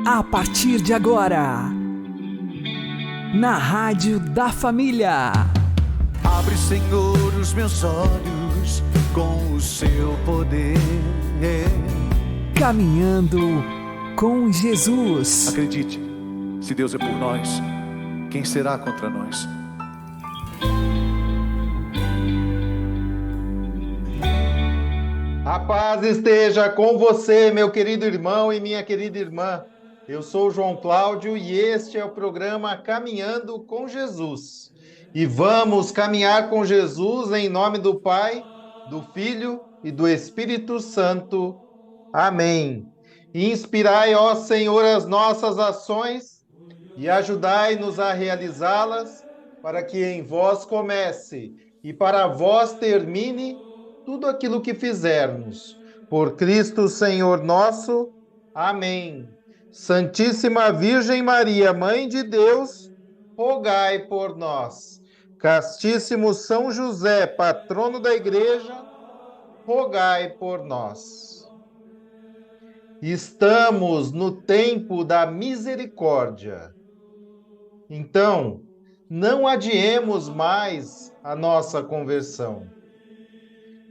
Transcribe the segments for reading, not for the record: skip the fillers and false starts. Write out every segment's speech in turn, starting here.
A partir de agora, na Rádio da Família. Abre, Senhor, os meus olhos com o seu poder. Caminhando com Jesus. Acredite, se Deus é por nós, quem será contra nós? A paz esteja com você, meu querido irmão e minha querida irmã. Eu sou o João Cláudio e este é o programa Caminhando com Jesus. E vamos caminhar com Jesus em nome do Pai, do Filho e do Espírito Santo. Amém. Inspirai, ó Senhor, as nossas ações e ajudai-nos a realizá-las, para que em vós comece e para vós termine tudo aquilo que fizermos. Por Cristo Senhor nosso. Amém. Santíssima Virgem Maria, Mãe de Deus, rogai por nós. Castíssimo São José, patrono da Igreja, rogai por nós. Estamos no tempo da misericórdia. Então, não adiemos mais a nossa conversão.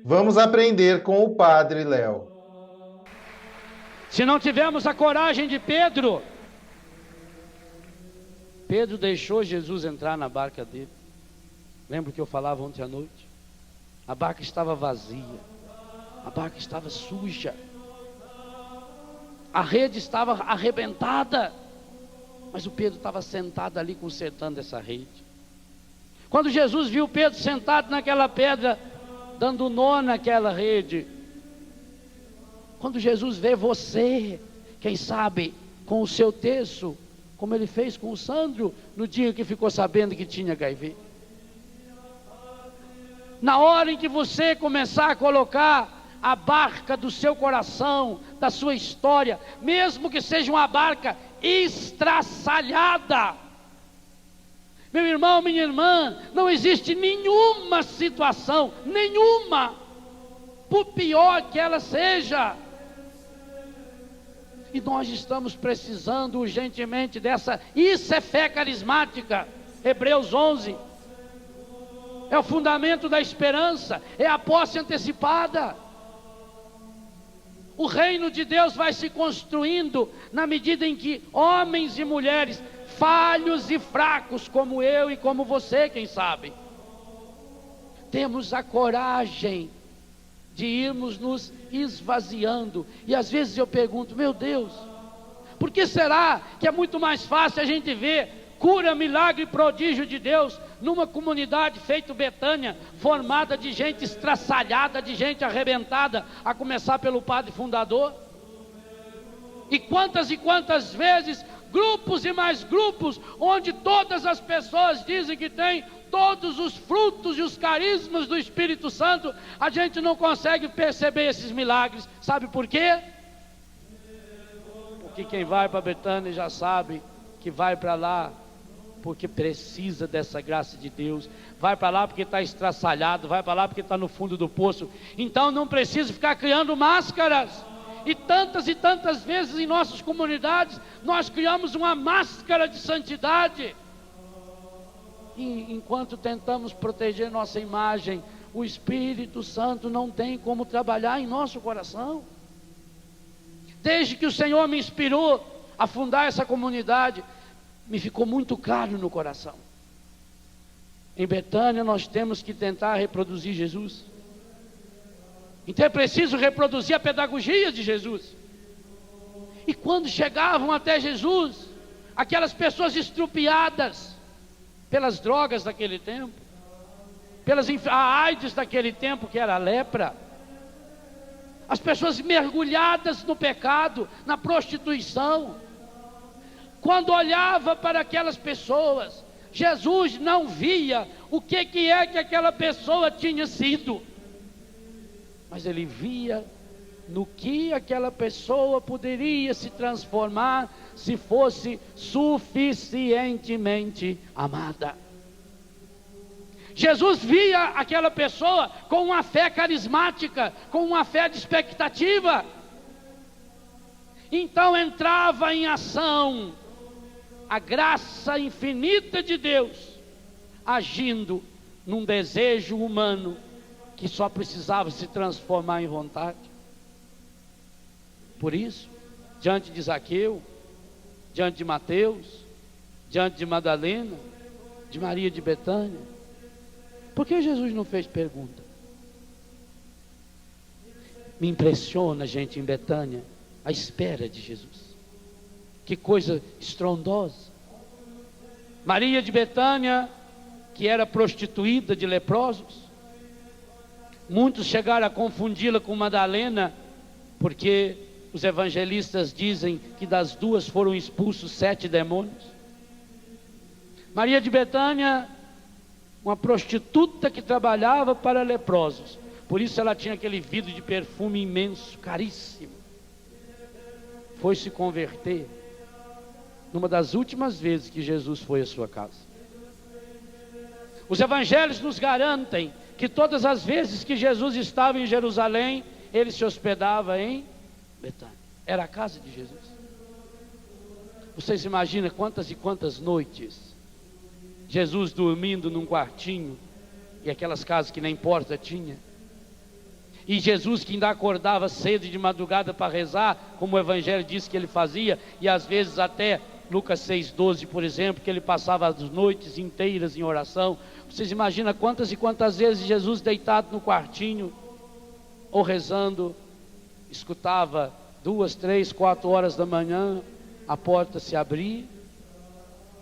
Vamos aprender com o Padre Léo. Se não tivermos a coragem de Pedro deixou Jesus entrar na barca dele. Lembra que eu falava ontem à noite? A barca estava vazia, a barca estava suja, a rede estava arrebentada, mas o Pedro estava sentado ali consertando essa rede. Quando Jesus viu Pedro sentado naquela pedra, dando nó naquela rede, quando Jesus vê você, quem sabe, com o seu terço, como ele fez com o Sandro, no dia que ficou sabendo que tinha HIV. Na hora em que você começar a colocar a barca do seu coração, da sua história, mesmo que seja uma barca estraçalhada, meu irmão, minha irmã, não existe nenhuma situação, nenhuma, por pior que ela seja, e nós estamos precisando urgentemente dessa. Isso é fé carismática. Hebreus 11 é o fundamento da esperança, é a posse antecipada. O reino de Deus vai se construindo na medida em que homens e mulheres falhos e fracos, como eu e como você, quem sabe, temos a coragem de irmos nos esvaziando. E às vezes eu pergunto, meu Deus, por que será que é muito mais fácil a gente ver cura, milagre e prodígio de Deus numa comunidade feita Betânia, formada de gente estraçalhada, de gente arrebentada, a começar pelo padre fundador? E quantas vezes grupos e mais grupos, onde todas as pessoas dizem que têm todos os frutos e os carismas do Espírito Santo, a gente não consegue perceber esses milagres. Sabe por quê? Porque quem vai para Betânia já sabe que vai para lá porque precisa dessa graça de Deus, vai para lá porque está estraçalhado, vai para lá porque está no fundo do poço. Então não precisa ficar criando máscaras. E tantas vezes em nossas comunidades nós criamos uma máscara de santidade, e enquanto tentamos proteger nossa imagem, o Espírito Santo não tem como trabalhar em nosso coração. Desde que o Senhor me inspirou a fundar essa comunidade, me ficou muito claro no coração. Em Betânia nós temos que tentar reproduzir Jesus. Então é preciso reproduzir a pedagogia de Jesus. E quando chegavam até Jesus, aquelas pessoas estrupiadas pelas drogas daquele tempo, a AIDS daquele tempo, que era a lepra, as pessoas mergulhadas no pecado, na prostituição, quando olhava para aquelas pessoas, Jesus não via o que é que aquela pessoa tinha sido, mas ele via no que aquela pessoa poderia se transformar se fosse suficientemente amada. Jesus via aquela pessoa com uma fé carismática, com uma fé de expectativa. Então entrava em ação a graça infinita de Deus, agindo num desejo humano que só precisava se transformar em vontade. Por isso, diante de Zaqueu, diante de Mateus, diante de Madalena, de Maria de Betânia, por que Jesus não fez pergunta? Me impressiona, gente, em Betânia, a espera de Jesus. Que coisa estrondosa. Maria de Betânia, que era prostituída de leprosos, muitos chegaram a confundi-la com Madalena, porque os evangelistas dizem que das duas foram expulsos 7 demônios. Maria de Betânia, uma prostituta que trabalhava para leprosos, por isso ela tinha aquele vidro de perfume imenso, caríssimo. Foi se converter numa das últimas vezes que Jesus foi à sua casa. Os evangelhos nos garantem que todas as vezes que Jesus estava em Jerusalém, ele se hospedava em Betânia. Era a casa de Jesus. Vocês imaginam quantas e quantas noites Jesus dormindo num quartinho, e aquelas casas que nem porta tinha, e Jesus que ainda acordava cedo e de madrugada para rezar, como o evangelho diz que ele fazia, e às vezes até Lucas 6,12, por exemplo, que ele passava as noites inteiras em oração. Vocês imaginam quantas e quantas vezes Jesus deitado no quartinho, ou rezando, escutava 2, 3, 4 horas da manhã, a porta se abrir,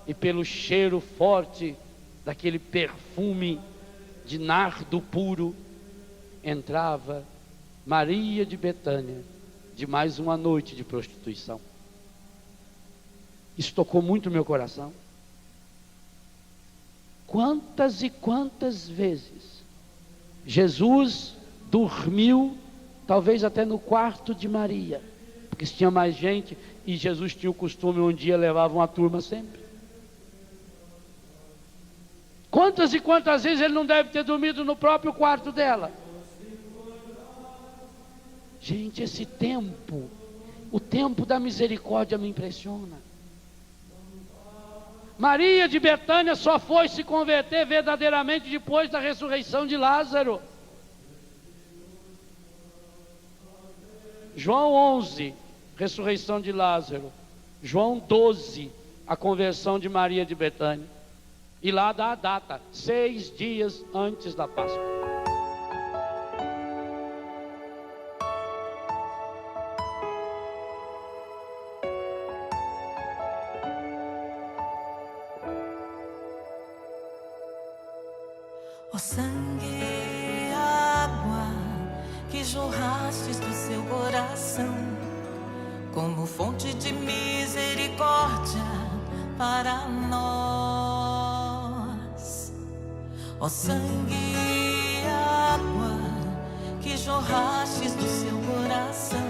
e pelo cheiro forte daquele perfume de nardo puro, entrava Maria de Betânia, de mais uma noite de prostituição. Isso tocou muito o meu coração. Quantas e quantas vezes Jesus dormiu, talvez até no quarto de Maria, porque se tinha mais gente, e Jesus tinha o costume, um dia levava uma turma sempre. Quantas e quantas vezes ele não deve ter dormido no próprio quarto dela? Gente, esse tempo, o tempo da misericórdia me impressiona. Maria de Betânia só foi se converter verdadeiramente depois da ressurreição de Lázaro. João 11, ressurreição de Lázaro. João 12, a conversão de Maria de Betânia. E lá dá a data, 6 dias antes da Páscoa. Ó sangue e água que jorrastes do seu coração, como fonte de misericórdia para nós. Ó sangue e água que jorrastes do seu coração,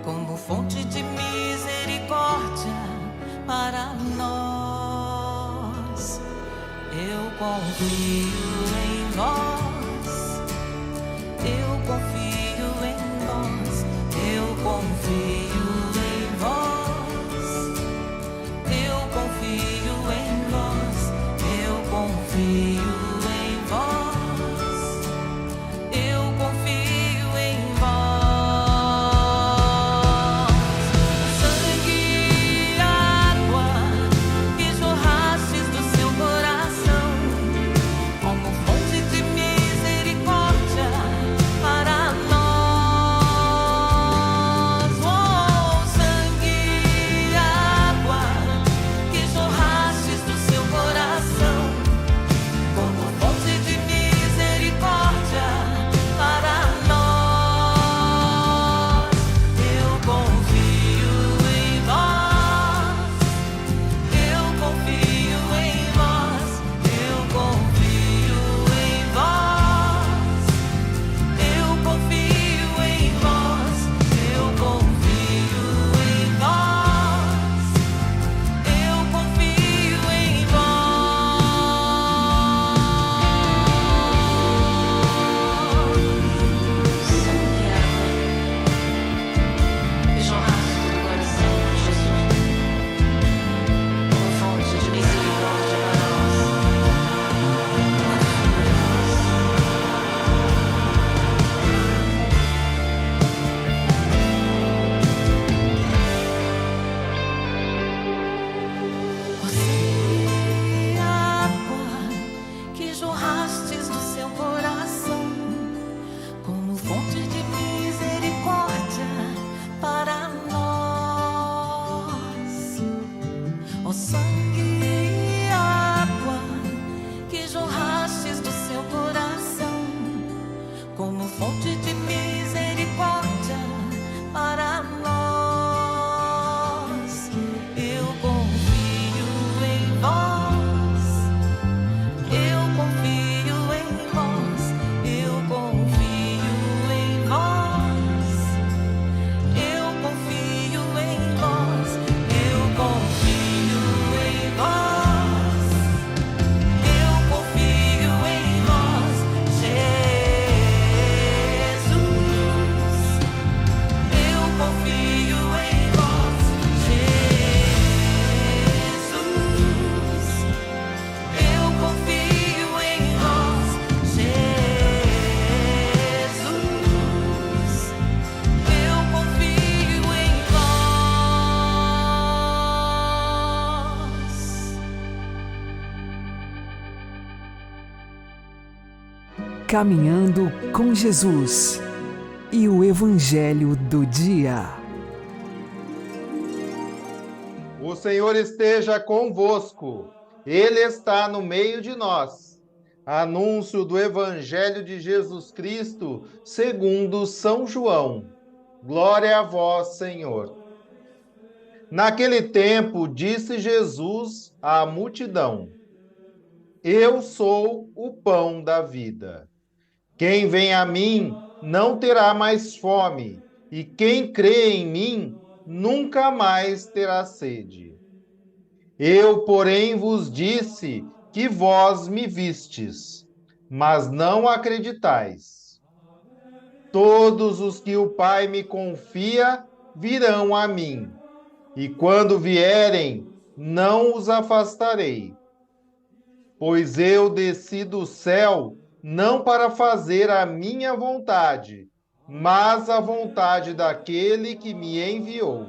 como fonte de misericórdia para nós. Eu confio em vós, eu confio em vós, eu confio em vós, eu confio em vós, eu confio em vós, eu confio em vós. Sangue e água que jorrastes do seu coração, como fonte de misericórdia Caminhando com Jesus e o Evangelho do Dia. O Senhor esteja convosco, Ele está no meio de nós. Anúncio do Evangelho de Jesus Cristo segundo São João. Glória a vós, Senhor. Naquele tempo, disse Jesus à multidão: Eu sou o pão da vida. Quem vem a mim não terá mais fome, e quem crê em mim nunca mais terá sede. Eu, porém, vos disse que vós me vistes, mas não acreditais. Todos os que o Pai me confia virão a mim, e quando vierem, não os afastarei. Pois eu desci do céu não para fazer a minha vontade, mas a vontade daquele que me enviou.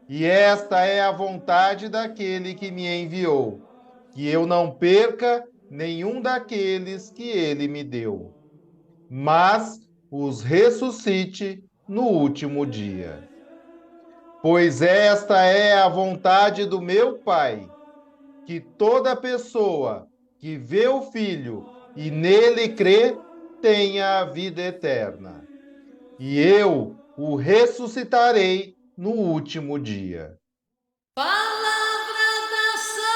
E esta é a vontade daquele que me enviou, que eu não perca nenhum daqueles que ele me deu, mas os ressuscite no último dia. Pois esta é a vontade do meu Pai, que toda pessoa que vê o Filho e nele crê, tenha a vida eterna. E eu o ressuscitarei no último dia. Palavra da salvação.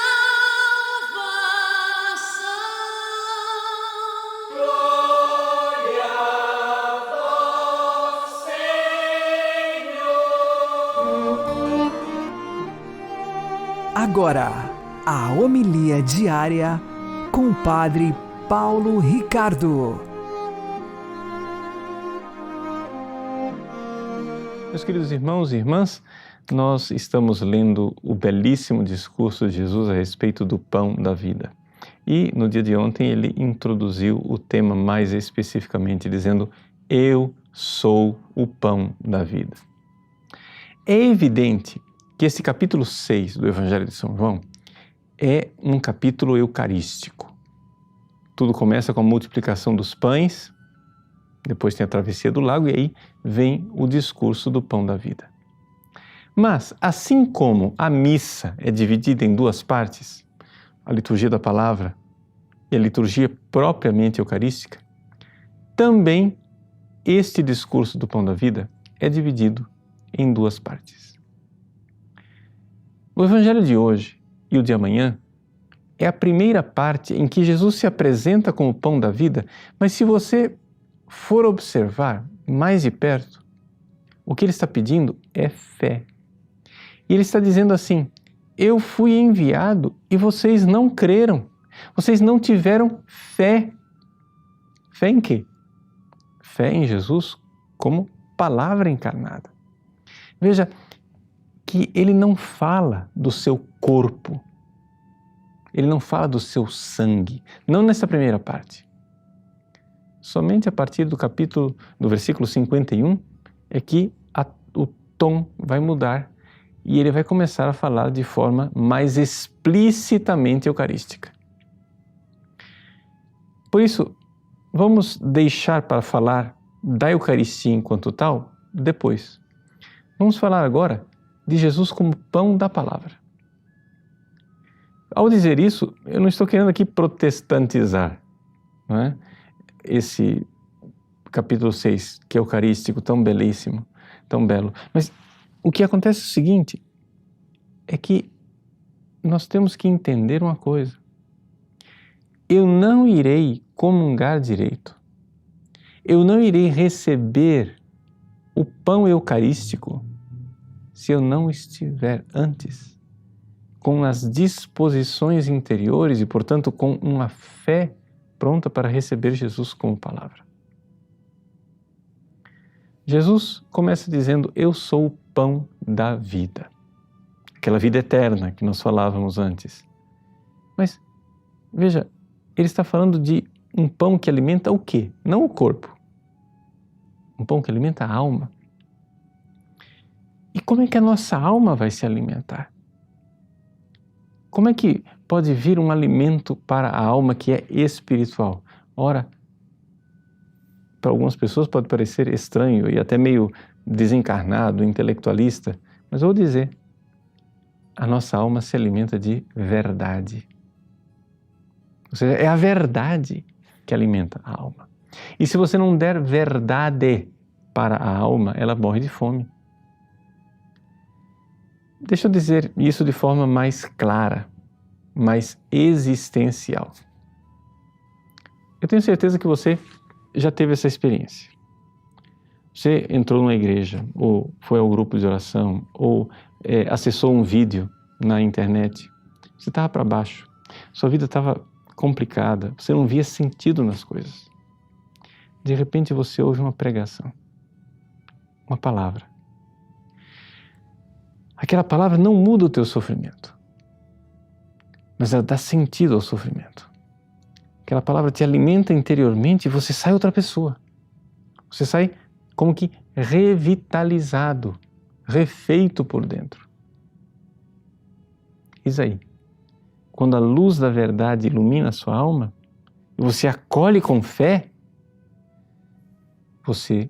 Glória a vós, Senhor. Agora, a homilia diária com o Padre Paulo Ricardo. Meus queridos irmãos e irmãs, nós estamos lendo o belíssimo discurso de Jesus a respeito do pão da vida. E no dia de ontem ele introduziu o tema mais especificamente, dizendo: Eu sou o pão da vida. É evidente que esse capítulo 6 do Evangelho de São João é um capítulo eucarístico. Tudo começa com a multiplicação dos pães, depois tem a travessia do lago e aí vem o discurso do pão da vida. Mas, assim como a missa é dividida em duas partes, a liturgia da palavra e a liturgia propriamente eucarística, também este discurso do pão da vida é dividido em duas partes. O Evangelho de hoje e o de amanhã é a primeira parte em que Jesus se apresenta como o pão da vida, mas se você for observar mais de perto, o que ele está pedindo é fé. E ele está dizendo assim: eu fui enviado e vocês não creram, vocês não tiveram fé. Fé em quê? Fé em Jesus como palavra encarnada. Veja que ele não fala do seu corpo, ele não fala do seu sangue, não nessa primeira parte. Somente a partir do versículo 51 é que o tom vai mudar e ele vai começar a falar de forma mais explicitamente eucarística. Por isso, vamos deixar para falar da Eucaristia enquanto tal depois. Vamos falar agora de Jesus como pão da palavra. Ao dizer isso, eu não estou querendo aqui protestantizar, não é? Esse capítulo 6, que é eucarístico, tão belíssimo, tão belo. Mas o que acontece é o seguinte, é que nós temos que entender uma coisa. Eu não irei comungar direito, eu não irei receber o pão eucarístico se eu não estiver antes com as disposições interiores e, portanto, com uma fé pronta para receber Jesus como palavra. Jesus começa dizendo: eu sou o pão da vida. Aquela vida eterna que nós falávamos antes. Mas, veja, ele está falando de um pão que alimenta o quê? Não o corpo. Um pão que alimenta a alma. E como é que a nossa alma vai se alimentar? Como é que pode vir um alimento para a alma que é espiritual? Ora, para algumas pessoas pode parecer estranho e até meio desencarnado, intelectualista, mas eu vou dizer, a nossa alma se alimenta de verdade. Ou seja, é a verdade que alimenta a alma. E se você não der verdade para a alma, ela morre de fome. Deixa eu dizer isso de forma mais clara, mais existencial. Eu tenho certeza que você já teve essa experiência. Você entrou numa igreja, ou foi ao grupo de oração, ou acessou um vídeo na internet. Você estava para baixo, sua vida estava complicada, você não via sentido nas coisas. De repente você ouve uma pregação, uma palavra. Aquela palavra não muda o teu sofrimento, mas ela dá sentido ao sofrimento. Aquela palavra te alimenta interiormente e você sai outra pessoa. Você sai como que revitalizado, refeito por dentro. Isso aí. Quando a luz da verdade ilumina a sua alma e você acolhe com fé, você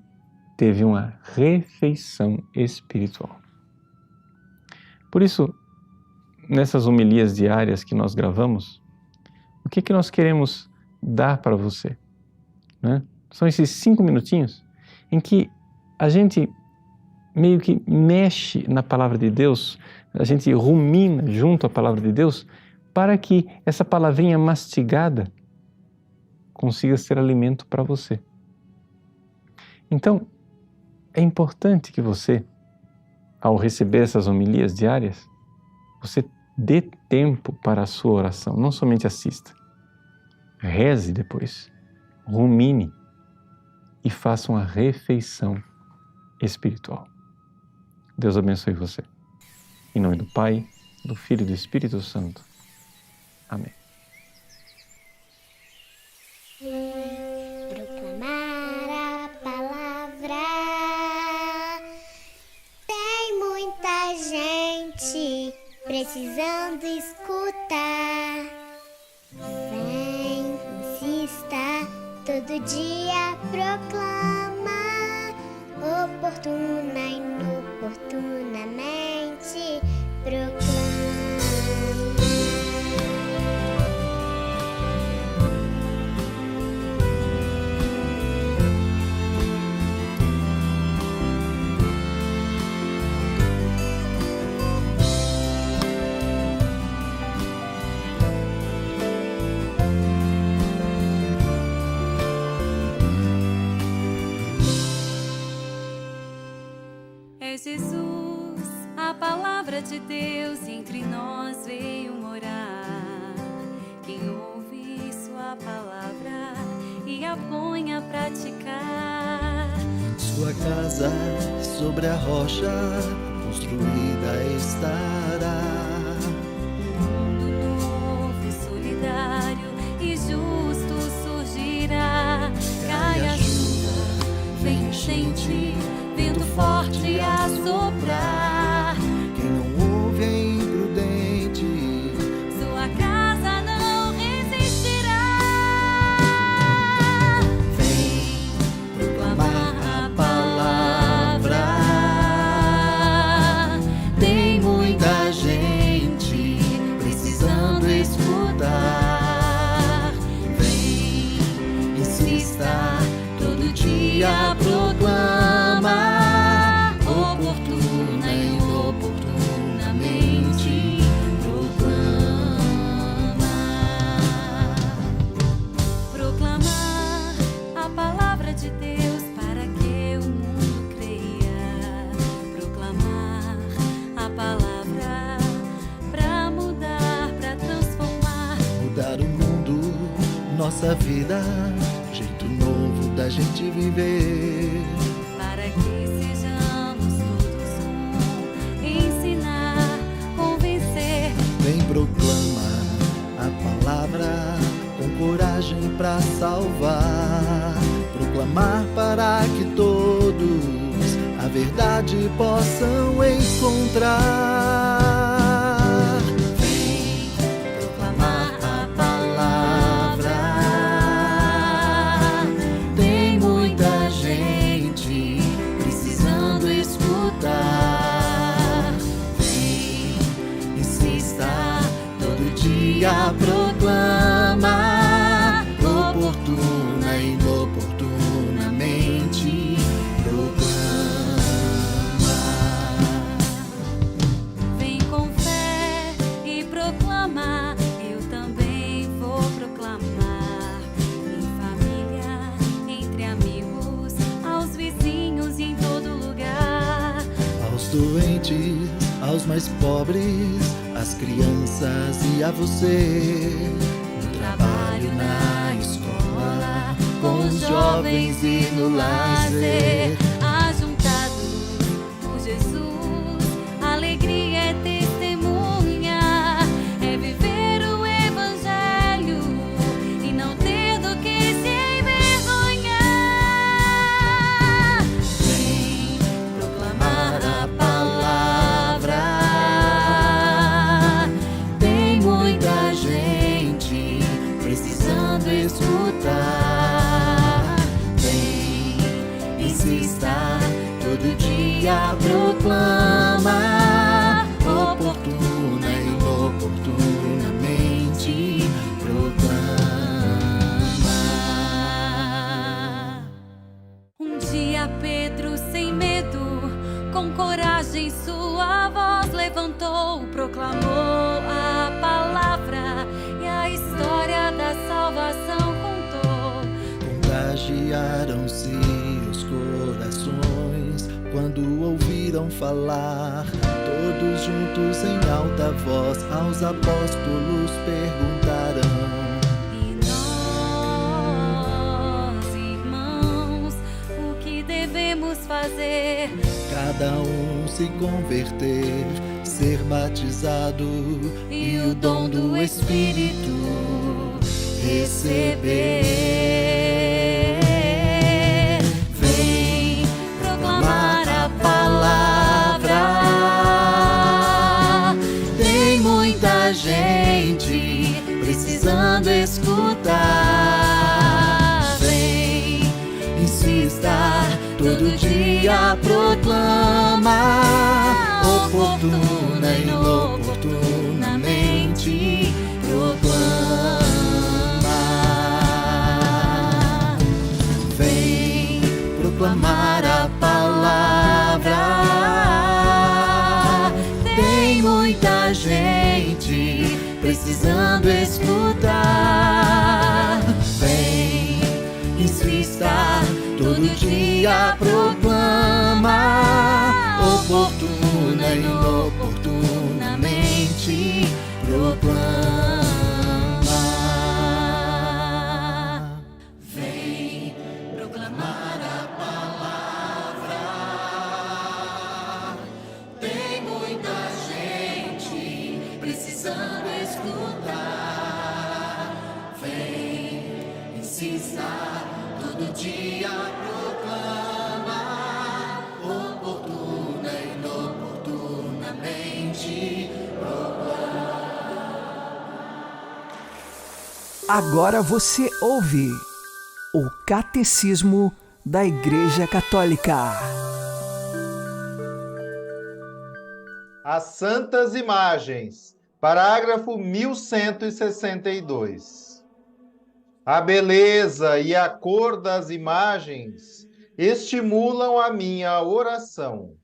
teve uma refeição espiritual. Por isso, nessas homilias diárias que nós gravamos, o que nós queremos dar para você? Né? São esses 5 minutinhos em que a gente meio que mexe na palavra de Deus, a gente rumina junto à palavra de Deus, para que essa palavrinha mastigada consiga ser alimento para você. Então, é importante que você, ao receber essas homilias diárias, você dê tempo para a sua oração, não somente assista. Reze depois, rumine e faça uma refeição espiritual. Deus abençoe você. Em nome do Pai, do Filho e do Espírito Santo. Amém. Proclamar a palavra. Tem muita gente precisando escutar. Vem, insista, todo dia proclama, oportuna e inoportunamente proclama. É Jesus, a palavra de Deus entre nós veio morar. Quem ouve sua palavra e a põe a praticar. Sua casa sobre a rocha construída estará. Mundo novo e solidário e justo surgirá. Cai a chuva, vem enchente, vento forte a soprar. Quem não ouve é imprudente. Sua casa não resistirá. Vem proclamar a palavra. Tem muita gente precisando escutar. Vem, insista, todo dia proclama. Oportuna e inoportunamente proclama. Proclamar a palavra de Deus para que o mundo creia. Proclamar a palavra para mudar, para transformar. Mudar o mundo, nossa vida, jeito novo da gente viver. Para que sejamos todos um, ensinar, convencer. Vem proclama a palavra com coragem pra salvar. Proclamar para que todos a verdade possam encontrar. Vem proclamar a palavra. Tem muita dia proclama, oportuna e inoportunamente proclama. Vem com fé e proclama, eu também vou proclamar. Em família, entre amigos, aos vizinhos e em todo lugar. Aos doentes, aos mais pobres, às crianças e a você. No trabalho, na escola, com os jovens e no lazer. Ajuntados por Jesus, alegria é testemunha, é viver o Evangelho e não ter do que se envergonhar. Vem proclamar a palavra. Tem muita gente precisando escutar. Vem, insista, todo dia proclama, oportuna e inoportunamente proclama. Um dia Pedro, sem medo, com coragem sua voz levantou, proclamou a palavra e a história da salvação contou. Contagiaram-se os corações quando ouviram falar. Todos juntos em alta voz aos apóstolos perguntaram: E nós, irmãos, o que devemos fazer? cada um se converter, ser batizado e o dom do Espírito receber. Vem proclamar a palavra. Tem muita gente precisando escutar. Vem, insista, todo dia proclama, oportuna e inoportunamente proclama. Vem proclamar a palavra. Tem muita gente precisando escutar. Vem, insista, todo dia proclama, oportuna e inoportunamente proclama. Vem proclamar a palavra. Tem muita gente precisando escutar. Vem, insista, todo dia proclama, oportuna e inoportunamente Agora você ouve o Catecismo da Igreja Católica. As Santas Imagens, parágrafo 1162. A beleza e a cor das imagens estimulam a minha oração.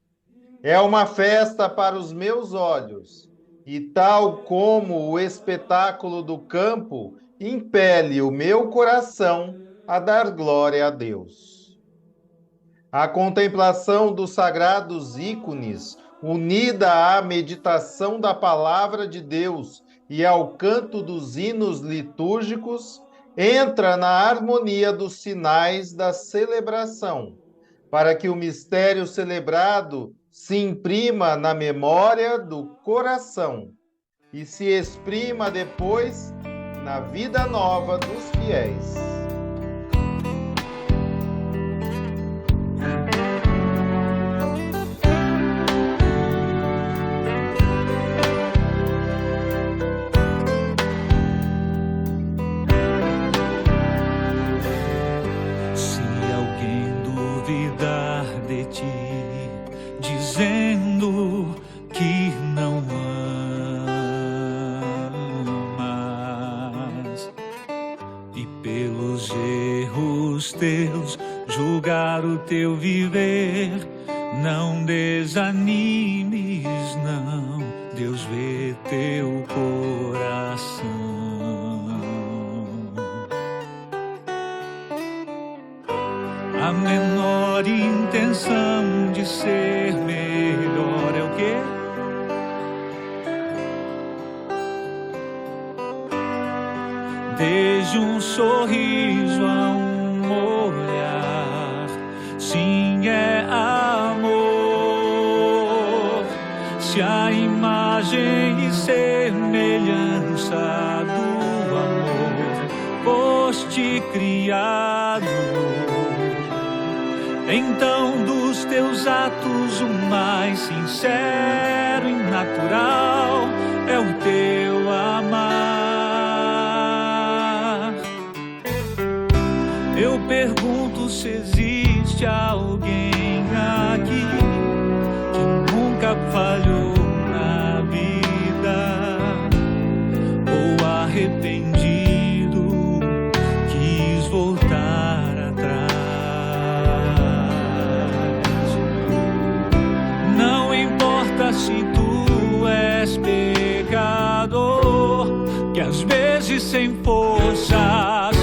É uma festa para os meus olhos, e tal como o espetáculo do campo impele o meu coração a dar glória a Deus. A contemplação dos sagrados ícones, unida à meditação da palavra de Deus e ao canto dos hinos litúrgicos, entra na harmonia dos sinais da celebração, para que o mistério celebrado se imprima na memória do coração e se exprima depois na vida nova dos fiéis. Se alguém duvidar de ti, dizendo que não ama, para o teu viver. Não desanimes, não, Deus vê teu coração. A menor intenção de ser melhor é o quê? Desde um sorriso a um olhar, sim, é amor. Se a imagem e semelhança do amor foste criado, então dos teus atos o mais sincero e natural é o teu amar. Eu pergunto se existe alguém aqui que nunca falhou na vida, ou arrependido quis voltar atrás. Não importa se tu és pecador, que às vezes sem forças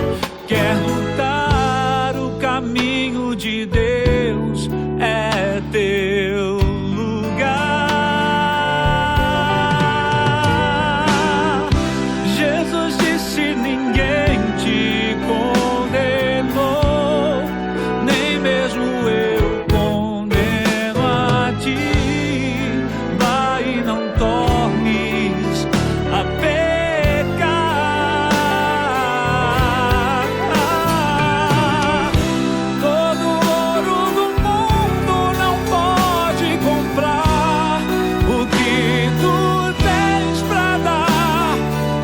quer lutar, o caminho de Deus é teu lugar. Jesus disse: ninguém te condenou, nem mesmo eu condeno a ti. Vai e não tornes a pecar. Todo ouro do mundo não pode comprar o que tu tens pra dar.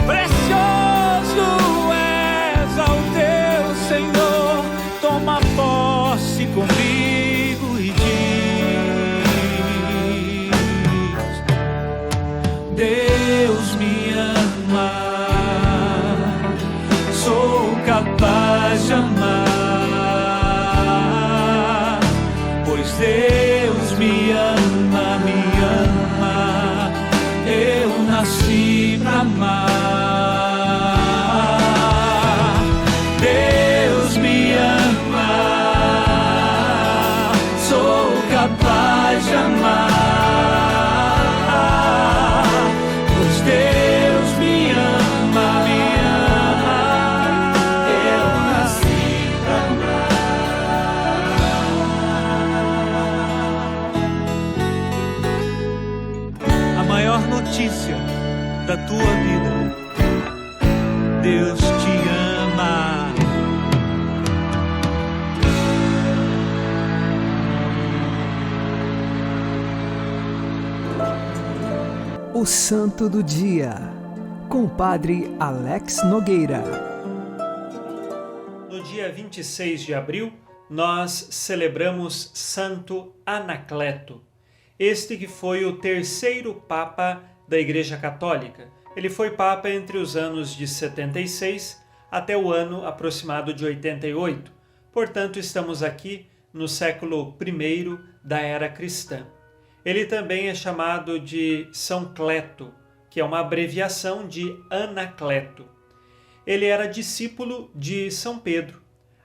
Precioso és ao teu Senhor. Toma posse comigo e diz: Deus me ama, sou capaz de amar, pois Deus me ama, eu nasci pra amar. Deus me ama, sou capaz de amar, pois Deus me ama, eu nasci pra amar. A maior notícia da tua vida: Deus te ama. O Santo do Dia, com o Padre Alex Nogueira. No dia 26 de abril, nós celebramos Santo Anacleto, este que foi o terceiro Papa da Igreja Católica. Ele foi Papa entre os anos de 76 até o ano aproximado de 88. Portanto, estamos aqui no século I da era cristã. Ele também é chamado de São Cleto, que é uma abreviação de Anacleto. Ele era discípulo de São Pedro,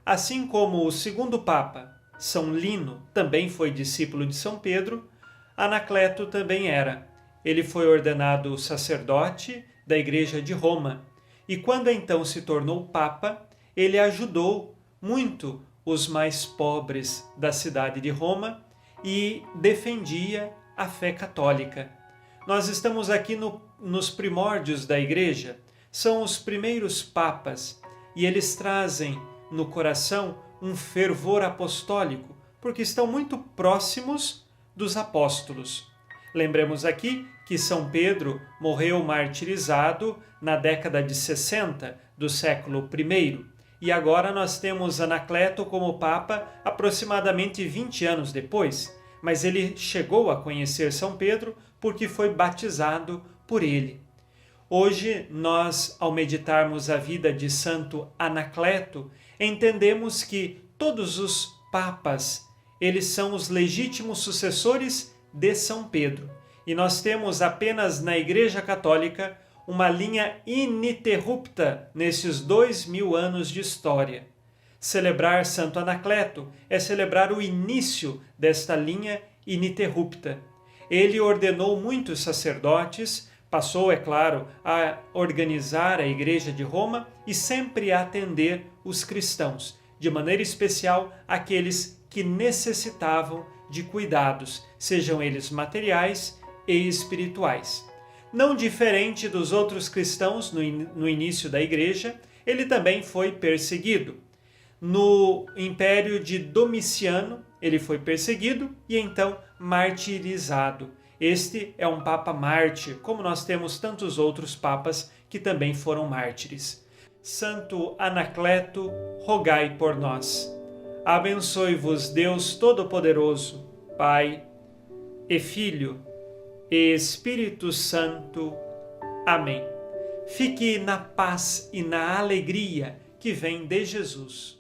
assim como o segundo Papa, São Lino, também foi discípulo de São Pedro. Anacleto também era. Ele foi ordenado sacerdote da Igreja de Roma e quando então se tornou Papa, ele ajudou muito os mais pobres da cidade de Roma e defendia a fé católica. Nós estamos aqui nos primórdios da Igreja, são os primeiros papas e eles trazem no coração um fervor apostólico, porque estão muito próximos dos apóstolos. Lembremos aqui que São Pedro morreu martirizado na década de 60 do século I e agora nós temos Anacleto como Papa aproximadamente 20 anos depois, mas ele chegou a conhecer São Pedro porque foi batizado por ele. Hoje nós, ao meditarmos a vida de Santo Anacleto, entendemos que todos os papas, eles são os legítimos sucessores de São Pedro. E nós temos apenas na Igreja Católica uma linha ininterrupta nesses 2000 anos de história. Celebrar Santo Anacleto é celebrar o início desta linha ininterrupta. Ele ordenou muitos sacerdotes, passou, é claro, a organizar a Igreja de Roma e sempre a atender os cristãos, de maneira especial aqueles que necessitavam de cuidados, sejam eles materiais e espirituais. Não diferente dos outros cristãos no início da Igreja, ele também foi perseguido. No Império de Domiciano, ele foi perseguido e então martirizado. Este é um Papa mártir, como nós temos tantos outros papas que também foram mártires. Santo Anacleto, rogai por nós. Abençoe-vos Deus Todo-Poderoso, Pai e Filho e Espírito Santo. Amém. Fique na paz e na alegria que vem de Jesus.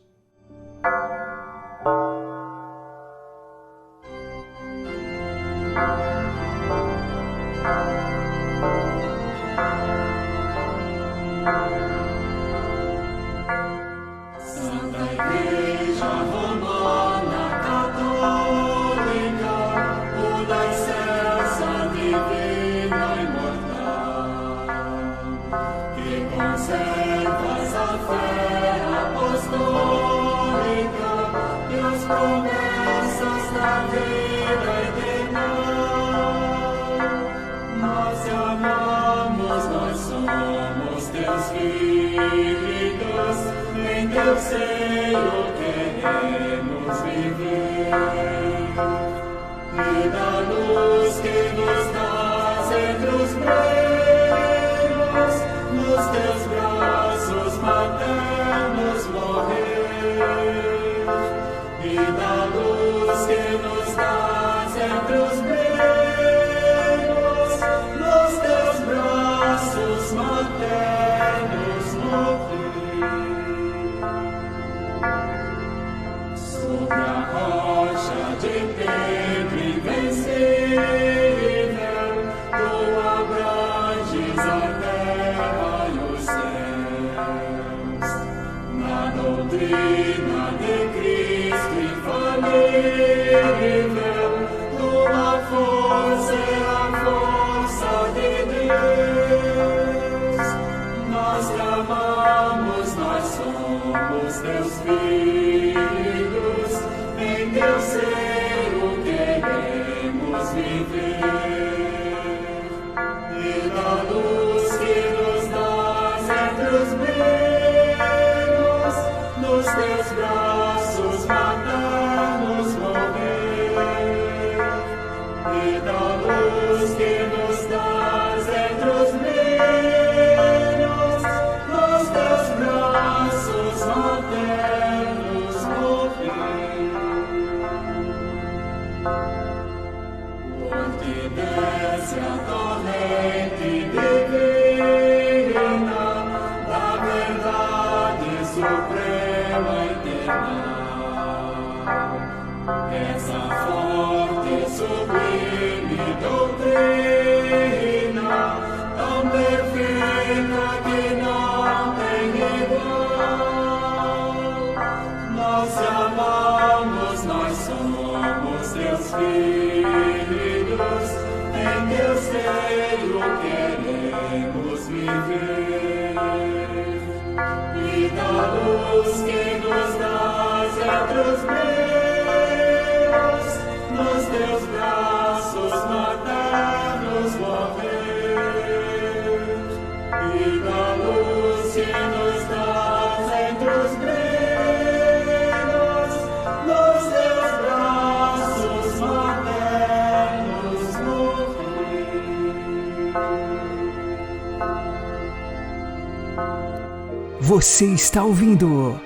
Você está ouvindo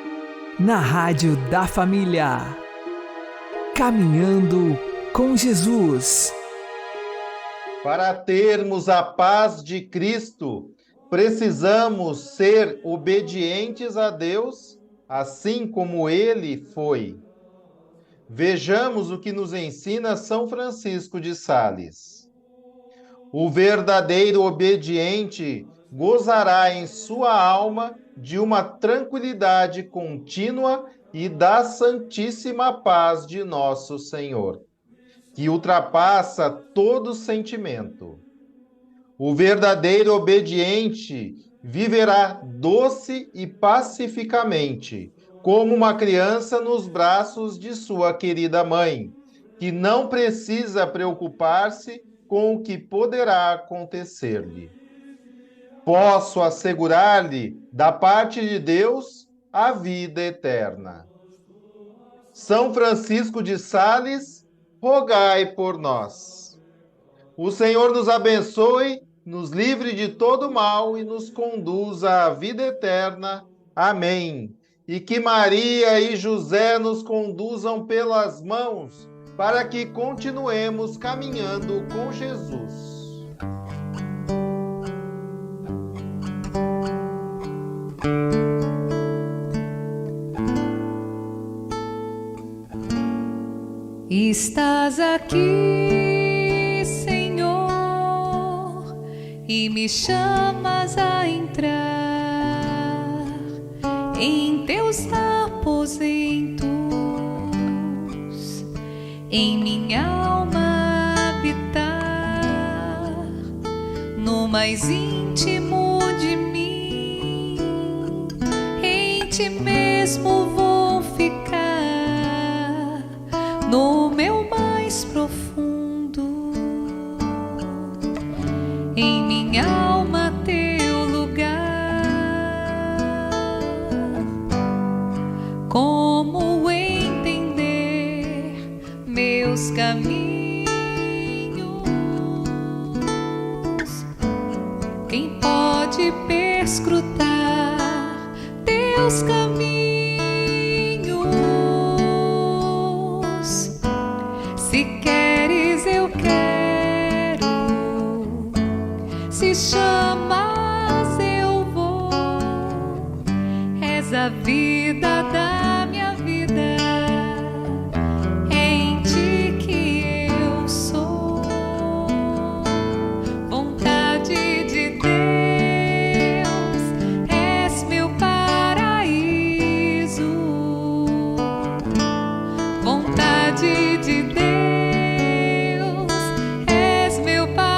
na Rádio da Família, Caminhando com Jesus. Para termos a paz de Cristo, precisamos ser obedientes a Deus, assim como Ele foi. Vejamos o que nos ensina São Francisco de Sales. O verdadeiro obediente gozará em sua alma de uma tranquilidade contínua e da santíssima paz de nosso Senhor, que ultrapassa todo sentimento. O verdadeiro obediente viverá doce e pacificamente, como uma criança nos braços de sua querida mãe, que não precisa preocupar-se com o que poderá acontecer-lhe. Posso assegurar-lhe, da parte de Deus, a vida eterna. São Francisco de Sales, rogai por nós. O Senhor nos abençoe, nos livre de todo mal e nos conduza à vida eterna. Amém. E que Maria e José nos conduzam pelas mãos para que continuemos caminhando com Jesus. Estás aqui, Senhor, e me chamas a entrar em teus aposentos, em minha alma habitar, no mais íntimo de mim, em ti mesmo vou ficar, no meu mais profundo, em minha alma teu lugar. Como entender meus caminhos? Quem pode perscrutar teus caminhos? Se queres, eu quero. Se chamas, eu vou. És a vida da minha vida. É em ti que eu sou. Vontade de Deus, és meu paraíso. Vontade de Deus, és meu paraíso.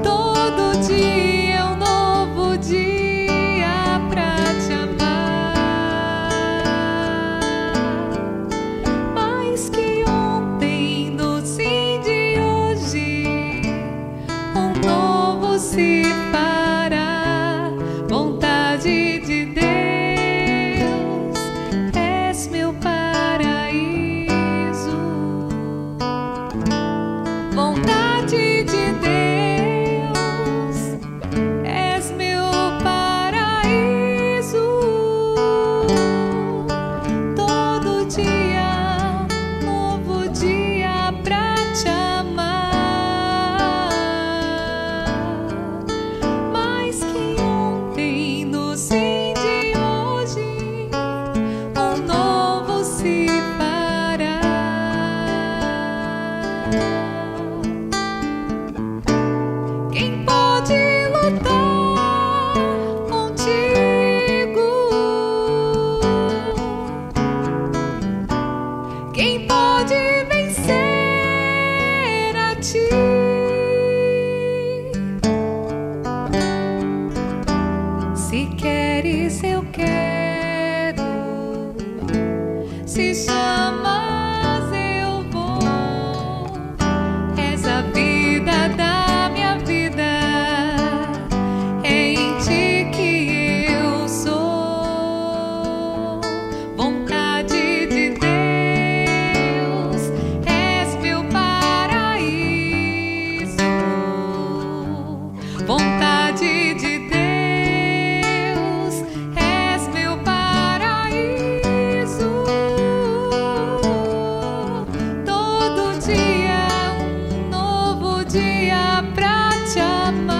Todo dia é um novo dia pra te amar. Mais que ontem, no sim de hoje, um novo se fará. Vontade de Deus, és meu paraíso. Vontade de Deus, és meu paraíso. Todo dia, novo dia pra te amar. Mais que ontem, no sim de hoje, um novo se fará. Quem pode lutar contigo? Quem pode vencer a ti? Se queres, eu quero. Se chamas, eu vou. És a vida da minha vida. É em ti que eu sou. Vontade de Deus, és meu paraíso. Vontade de Deus, és meu paraíso. Todo dia, um novo dia pra te amar.